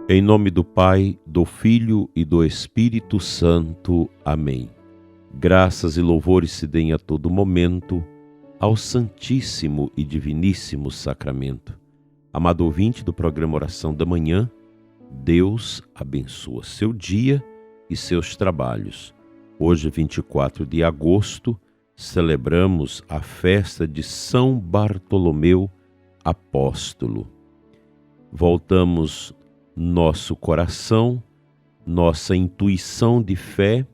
Em nome do Pai, do Filho e do Espírito Santo. Amém. Graças e louvores se deem a todo momento ao Santíssimo e Diviníssimo Sacramento. Amado ouvinte do programa Oração da Manhã, Deus abençoa seu dia e seus trabalhos. Hoje, 24 de agosto, celebramos a festa de São Bartolomeu Apóstolo. Voltamos nosso coração, nossa intuição de fé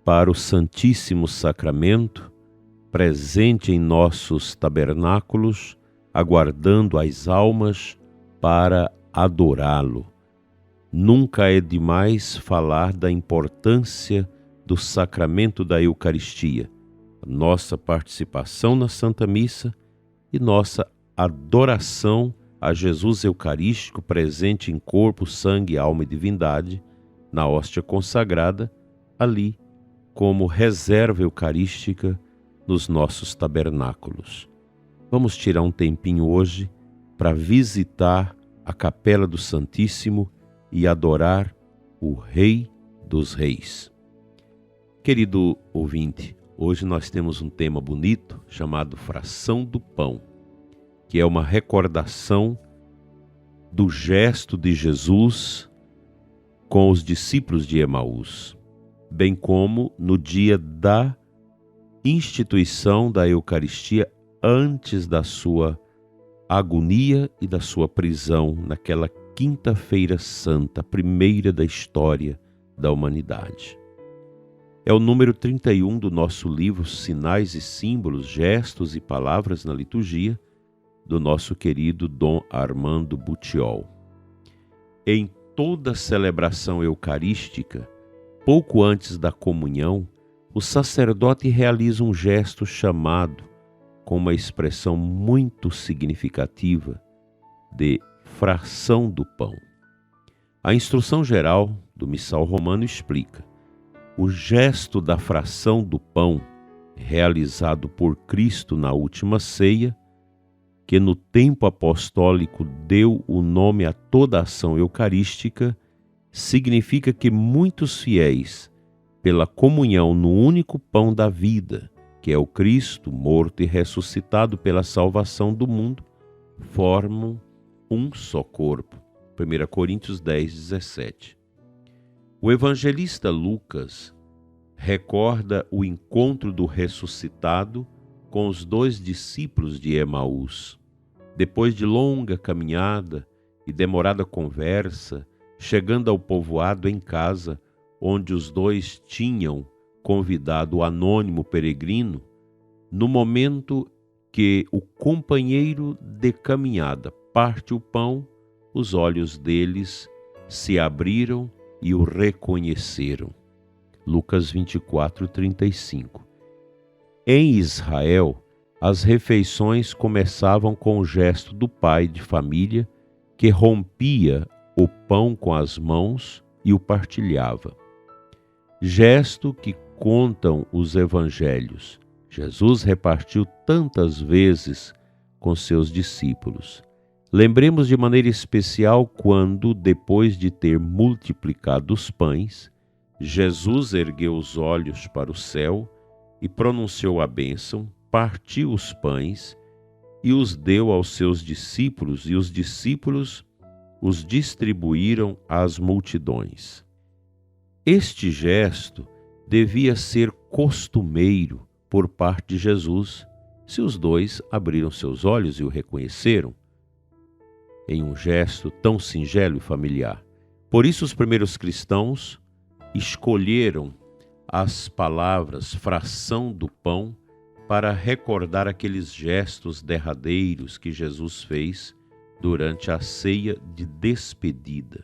para o Santíssimo Sacramento, presente em nossos tabernáculos, aguardando as almas para adorá-lo. Nunca é demais falar da importância do sacramento da Eucaristia, nossa participação na Santa Missa e nossa adoração a Jesus Eucarístico presente em corpo, sangue, alma e divindade, na hóstia consagrada, ali como reserva eucarística nos nossos tabernáculos. Vamos tirar um tempinho hoje para visitar a Capela do Santíssimo e adorar o Rei dos Reis. Querido ouvinte, hoje nós temos um tema bonito chamado Fração do Pão, que é uma recordação do gesto de Jesus com os discípulos de Emaús, bem como no dia da instituição da Eucaristia antes da sua agonia e da sua prisão naquela Quinta-feira Santa, primeira da história da humanidade. É o número 31 do nosso livro Sinais e Símbolos, Gestos e Palavras na Liturgia, do nosso querido Dom Armando Butiol. Em toda celebração eucarística, pouco antes da comunhão, o sacerdote realiza um gesto chamado, com uma expressão muito significativa, de fração do pão. A instrução geral do Missal Romano explica: o gesto da fração do pão, realizado por Cristo na última ceia, que no tempo apostólico deu o nome a toda a ação eucarística, significa que muitos fiéis, pela comunhão no único pão da vida, que é o Cristo, morto e ressuscitado pela salvação do mundo, formam um só corpo. 1 Coríntios 10, 17. O evangelista Lucas recorda o encontro do ressuscitado com os dois discípulos de Emaús. Depois de longa caminhada e demorada conversa, chegando ao povoado em casa, onde os dois tinham convidado o anônimo peregrino, no momento que o companheiro de caminhada parte o pão, os olhos deles se abriram e o reconheceram. Lucas 24, 35. Em Israel, as refeições começavam com o gesto do pai de família que rompia o pão com as mãos e o partilhava. Gesto que contam os evangelhos. Jesus repartiu tantas vezes com seus discípulos. Lembremos de maneira especial quando, depois de ter multiplicado os pães, Jesus ergueu os olhos para o céu e pronunciou a bênção, partiu os pães e os deu aos seus discípulos, e os discípulos os distribuíram às multidões. Este gesto devia ser costumeiro por parte de Jesus, se os dois abriram seus olhos e o reconheceram, em um gesto tão singelo e familiar. Por isso os primeiros cristãos escolheram as palavras fração do pão para recordar aqueles gestos derradeiros que Jesus fez durante a ceia de despedida.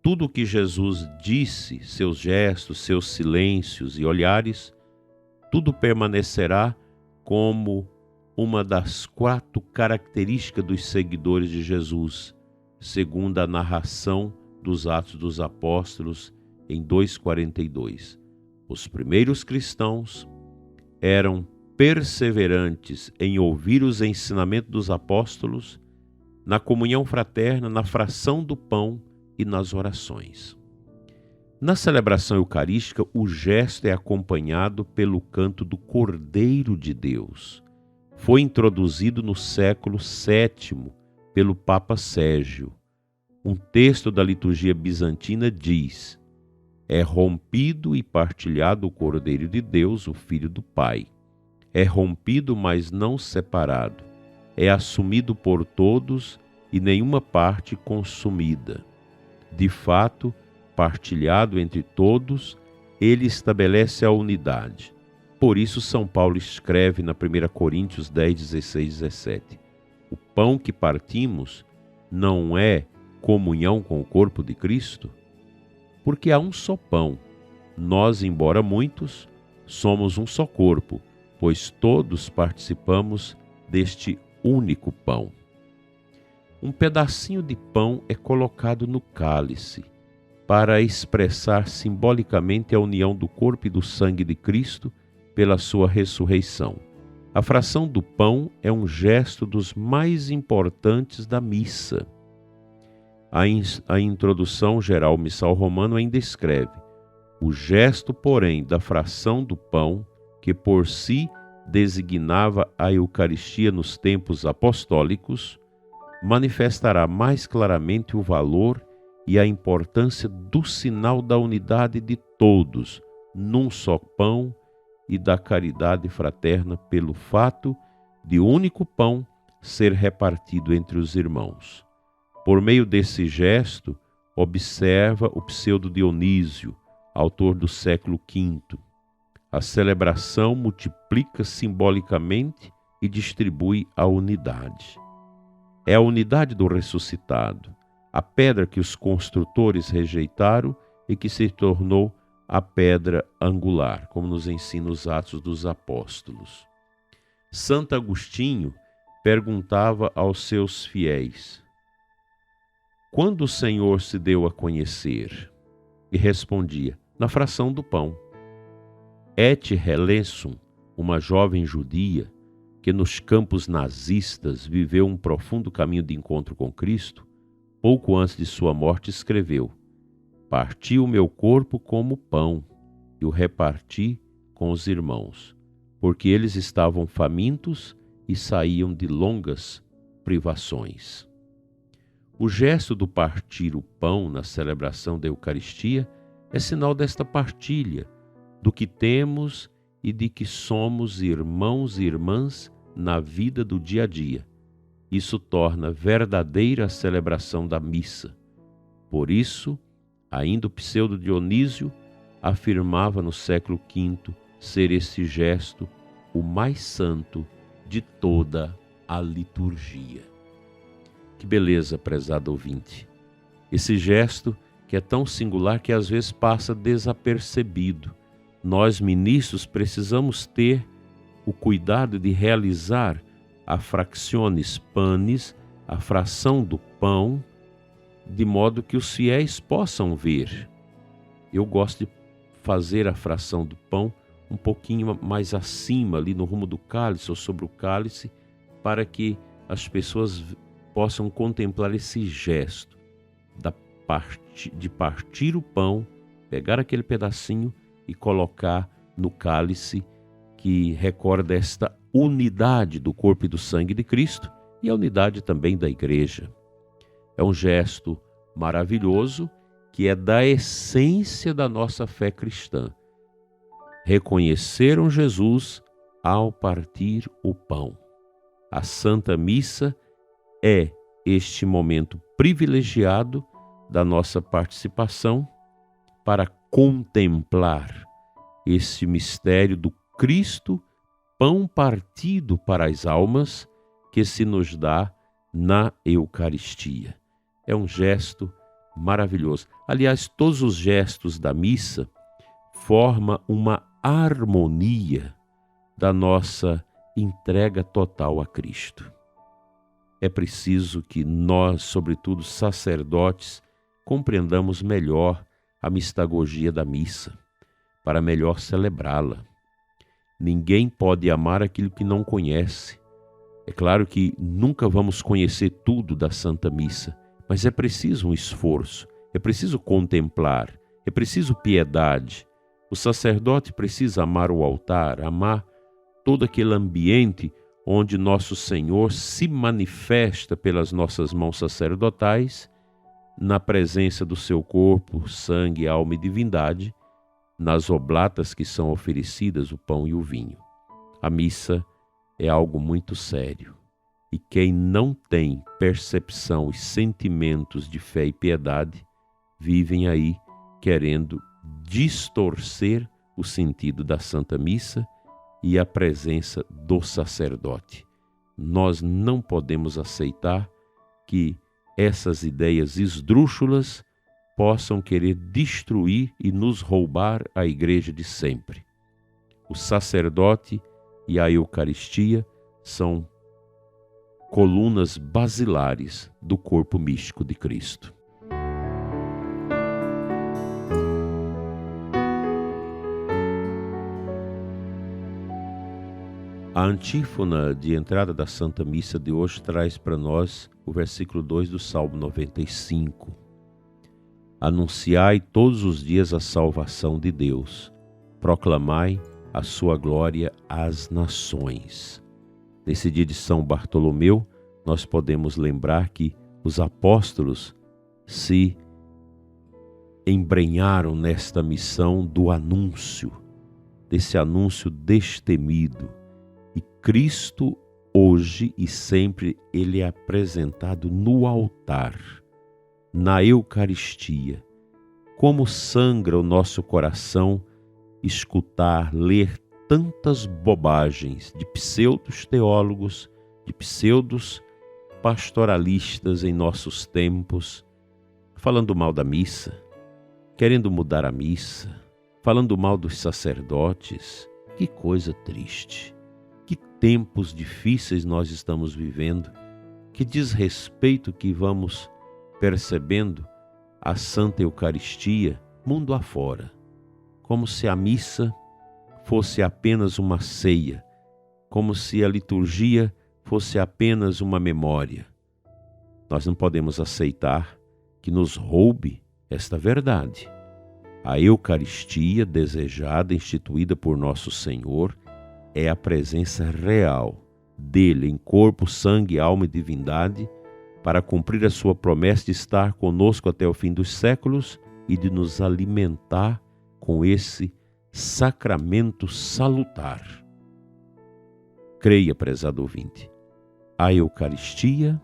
Tudo o que Jesus disse, seus gestos, seus silêncios e olhares, tudo permanecerá como uma das 4 características dos seguidores de Jesus, segundo a narração dos Atos dos Apóstolos em 2,42. Os primeiros cristãos eram perseverantes em ouvir os ensinamentos dos apóstolos, na comunhão fraterna, na fração do pão e nas orações. Na celebração eucarística, o gesto é acompanhado pelo canto do Cordeiro de Deus. Foi introduzido no século VII pelo Papa Sérgio. Um texto da liturgia bizantina diz: é rompido e partilhado o Cordeiro de Deus, o Filho do Pai. É rompido, mas não separado. É assumido por todos e nenhuma parte consumida. De fato, partilhado entre todos, ele estabelece a unidade. Por isso, São Paulo escreve na 1 Coríntios 10, 16, 17: o pão que partimos não é comunhão com o corpo de Cristo? Porque há um só pão. Nós, embora muitos, somos um só corpo, pois todos participamos deste único pão. Um pedacinho de pão é colocado no cálice para expressar simbolicamente a união do corpo e do sangue de Cristo pela sua ressurreição. A fração do pão é um gesto dos mais importantes da missa. A introdução geral missal romano ainda escreve: o gesto, porém, da fração do pão, que por si designava a Eucaristia nos tempos apostólicos, manifestará mais claramente o valor e a importância do sinal da unidade de todos, num só pão, e da caridade fraterna pelo fato de o único pão ser repartido entre os irmãos. Por meio desse gesto, observa o pseudo Dionísio, autor do século V. A celebração multiplica simbolicamente e distribui a unidade. É a unidade do ressuscitado, a pedra que os construtores rejeitaram e que se tornou a pedra angular, como nos ensina os Atos dos Apóstolos. Santo Agostinho perguntava aos seus fiéis: quando o Senhor se deu a conhecer? E respondia: na fração do pão. Et Helensum, uma jovem judia que nos campos nazistas viveu um profundo caminho de encontro com Cristo, pouco antes de sua morte escreveu: parti o meu corpo como pão e o reparti com os irmãos, porque eles estavam famintos e saíam de longas privações. O gesto do partir o pão na celebração da Eucaristia é sinal desta partilha, do que temos e de que somos irmãos e irmãs na vida do dia a dia. Isso torna verdadeira a celebração da missa. Por isso, ainda o pseudo Dionísio afirmava no século V ser esse gesto o mais santo de toda a liturgia. Que beleza, prezado ouvinte! Esse gesto que é tão singular que às vezes passa desapercebido. Nós, ministros, precisamos ter o cuidado de realizar a fractiones panis, a fração do pão, de modo que os fiéis possam ver. Eu gosto de fazer a fração do pão um pouquinho mais acima, ali no rumo do cálice ou sobre o cálice, para que as pessoas possam contemplar esse gesto de partir o pão, pegar aquele pedacinho e colocar no cálice, que recorda esta unidade do corpo e do sangue de Cristo e a unidade também da Igreja. É um gesto maravilhoso que é da essência da nossa fé cristã. Reconheceram Jesus ao partir o pão. A Santa Missa é este momento privilegiado da nossa participação para contemplar esse mistério do Cristo, pão partido para as almas, que se nos dá na Eucaristia. É um gesto maravilhoso. Aliás, todos os gestos da missa formam uma harmonia da nossa entrega total a Cristo. É preciso que nós, sobretudo sacerdotes, compreendamos melhor a mistagogia da missa, para melhor celebrá-la. Ninguém pode amar aquilo que não conhece. É claro que nunca vamos conhecer tudo da Santa Missa, mas é preciso um esforço, é preciso contemplar, é preciso piedade. O sacerdote precisa amar o altar, amar todo aquele ambiente onde nosso Senhor se manifesta pelas nossas mãos sacerdotais, na presença do seu corpo, sangue, alma e divindade, nas oblatas que são oferecidas, o pão e o vinho. A missa é algo muito sério. E quem não tem percepção e sentimentos de fé e piedade, vivem aí querendo distorcer o sentido da Santa Missa e a presença do sacerdote. Nós não podemos aceitar que essas ideias esdrúxulas possam querer destruir e nos roubar a igreja de sempre. O sacerdote e a Eucaristia são colunas basilares do corpo místico de Cristo. A antífona de entrada da Santa Missa de hoje traz para nós o versículo 2 do Salmo 95. Anunciai todos os dias a salvação de Deus, proclamai a sua glória às nações. Nesse dia de São Bartolomeu, nós podemos lembrar que os apóstolos se embrenharam nesta missão do anúncio, desse anúncio destemido. E Cristo, hoje e sempre, ele é apresentado no altar, na Eucaristia. Como sangra o nosso coração escutar, ler tantas bobagens de pseudos teólogos, de pseudos pastoralistas em nossos tempos, falando mal da missa, querendo mudar a missa, falando mal dos sacerdotes. Que coisa triste! Que tempos difíceis nós estamos vivendo, que desrespeito que vamos percebendo à Santa Eucaristia mundo afora, como se a missa fosse apenas uma ceia, como se a liturgia fosse apenas uma memória. Nós não podemos aceitar que nos roube esta verdade. A Eucaristia desejada, instituída por nosso Senhor, é a presença real dele em corpo, sangue, alma e divindade, para cumprir a sua promessa de estar conosco até o fim dos séculos e de nos alimentar com esse sacramento salutar. Creia, prezado ouvinte, a Eucaristia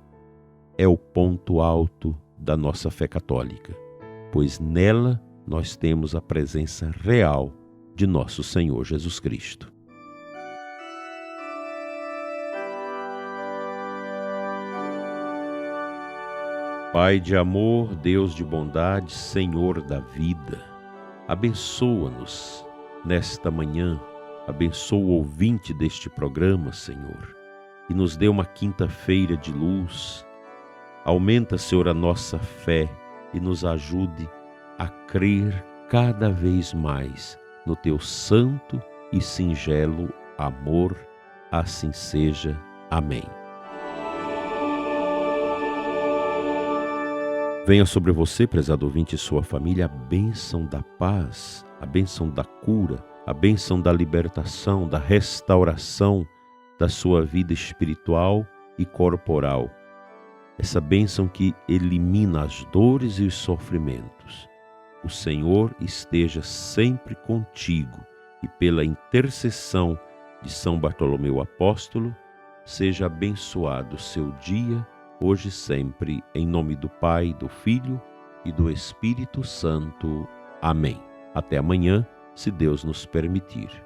é o ponto alto da nossa fé católica, pois nela nós temos a presença real de nosso Senhor Jesus Cristo. Pai de amor, Deus de bondade, Senhor da vida, abençoa-nos nesta manhã, abençoa o ouvinte deste programa, Senhor, e nos dê uma quinta-feira de luz. Aumenta, Senhor, a nossa fé e nos ajude a crer cada vez mais no Teu santo e singelo amor. Assim seja. Amém. Venha sobre você, prezado ouvinte, e sua família, a bênção da paz, a bênção da cura, a bênção da libertação, da restauração da sua vida espiritual e corporal. Essa bênção que elimina as dores e os sofrimentos. O Senhor esteja sempre contigo e pela intercessão de São Bartolomeu Apóstolo, seja abençoado o seu dia, hoje e sempre, em nome do Pai, do Filho e do Espírito Santo. Amém. Até amanhã, se Deus nos permitir.